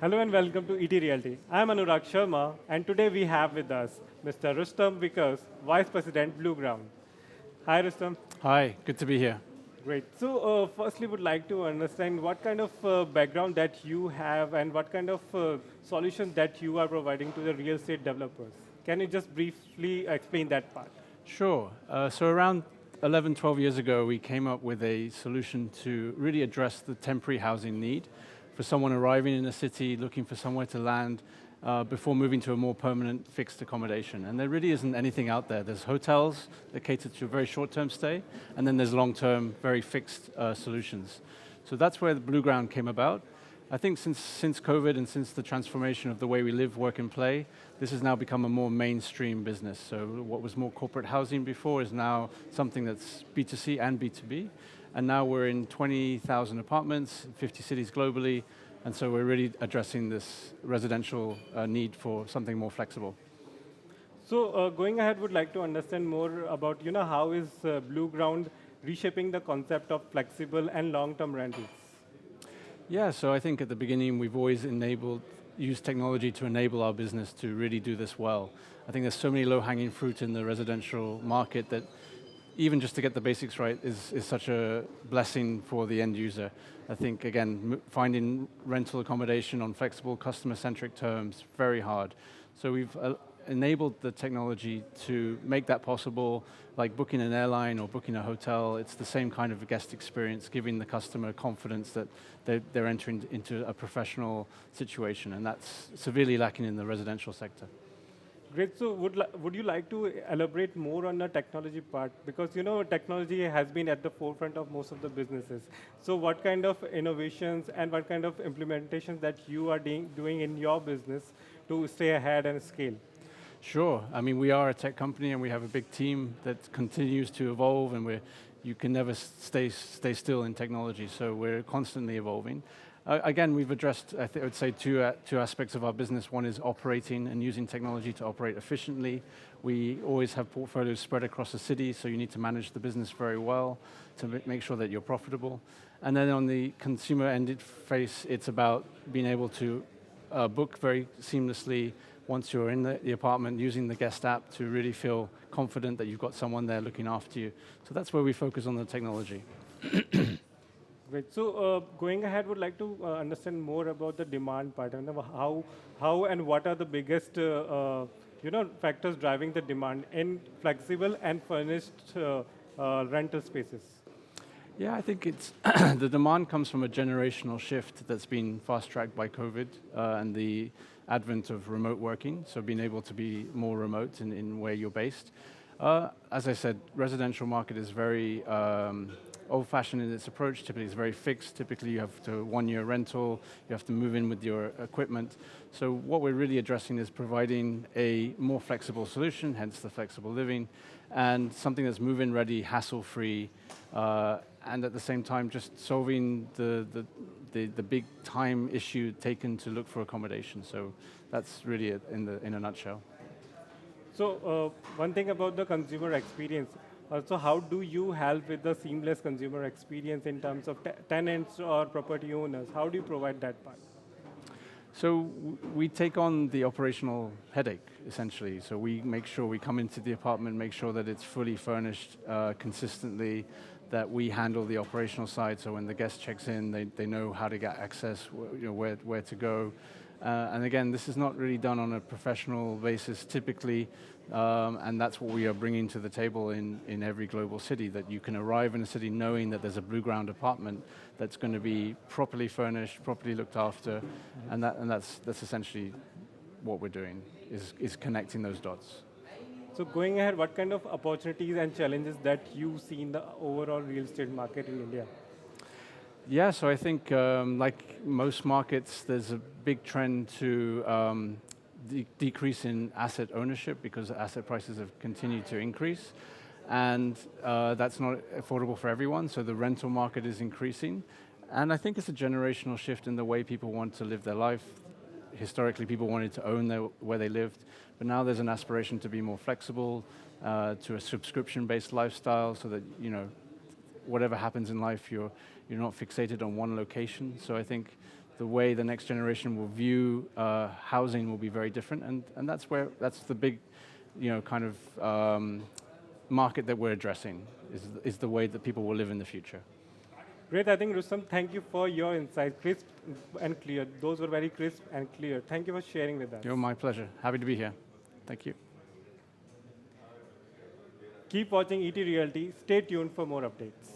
Hello and welcome to ETRealty. I am Anurag Sharma, and today we have with us Mr. Rustom Vickers, Vice President, Blueground. Hi, Rustom. Hi, good to be here. Great. So, firstly, would like to understand what kind of background that you have and what kind of solutions that you are providing to the real estate developers. Can you just briefly explain that part? Sure. So around 11, 12 years ago, we came up with a solution to really address the temporary housing need for someone arriving in a city looking for somewhere to land before moving to a more permanent fixed accommodation. And there really isn't anything out there. There's hotels that cater to a very short-term stay, and then there's long-term, very fixed solutions. So that's where the Blueground came about. I think since COVID and since the transformation of the way we live, work, and play, this has now become a more mainstream business. So what was more corporate housing before is now something that's B2C and B2B. And now we're in 20,000 apartments, 50 cities globally, and so we're really addressing this residential need for something more flexible. So, going ahead, would like to understand more about how is Blueground reshaping the concept of flexible and long-term rentals. Yeah, so I think at the beginning we've always used technology to enable our business to really do this well. I think there's so many low-hanging fruit in the residential market that even just to get the basics right is such a blessing for the end user. I think, again, finding rental accommodation on flexible, customer-centric terms, very hard. So we've enabled the technology to make that possible, like booking an airline or booking a hotel. It's the same kind of guest experience, giving the customer confidence that they're entering into a professional situation, and that's severely lacking in the residential sector. Great. So, would you like to elaborate more on the technology part? Because technology has been at the forefront of most of the businesses. So, what kind of innovations and what kind of implementations that you are doing in your business to stay ahead and scale? Sure. I mean, we are a tech company and we have a big team that continues to evolve, and you can never stay still in technology, so we're constantly evolving. Again, we've addressed, I would say, two aspects of our business. One is operating and using technology to operate efficiently. We always have portfolios spread across the city, so you need to manage the business very well to make sure that you're profitable. And then on the consumer end face, it's about being able to book very seamlessly once you're in the apartment, using the guest app to really feel confident that you've got someone there looking after you. So that's where we focus on the technology. Great. So, going ahead, would like to understand more about the demand part. And how and what are the biggest factors driving the demand in flexible and furnished rental spaces? Yeah, I think it's the demand comes from a generational shift that's been fast-tracked by COVID and the advent of remote working, so being able to be more remote in where you're based. As I said, residential market is very old-fashioned in its approach. Typically, it's very fixed. Typically, you have to one-year rental. You have to move in with your equipment. So what we're really addressing is providing a more flexible solution, hence the flexible living, and something that's move-in ready, hassle-free, and at the same time, just solving the big time issue taken to look for accommodation. So that's really it in a nutshell. So, one thing about the consumer experience. So how do you help with the seamless consumer experience in terms of tenants or property owners? How do you provide that part? So we take on the operational headache, essentially. So we make sure we come into the apartment, make sure that it's fully furnished consistently, that we handle the operational side, so when the guest checks in, they know how to get access, where to go. And again, this is not really done on a professional basis typically, and that's what we are bringing to the table in every global city, that you can arrive in a city knowing that there's a Blueground apartment that's going to be properly furnished, properly looked after, and that's essentially what we're doing, is connecting those dots. So going ahead, what kind of opportunities and challenges that you see in the overall real estate market in India? Yeah, so I think like most markets, there's a big trend to decrease in asset ownership because asset prices have continued to increase. And that's not affordable for everyone, so the rental market is increasing. And I think it's a generational shift in the way people want to live their life. Historically, people wanted to own where they lived, but now there's an aspiration to be more flexible, to a subscription-based lifestyle, so that whatever happens in life, you're not fixated on one location. So I think the way the next generation will view housing will be very different, and that's the big, kind of market that we're addressing, is the way that people will live in the future. Great. I think, Rustom, thank you for your insights, crisp and clear. Those were very crisp and clear. Thank you for sharing with us. My pleasure. Happy to be here. Thank you. Keep watching ETRealty. Stay tuned for more updates.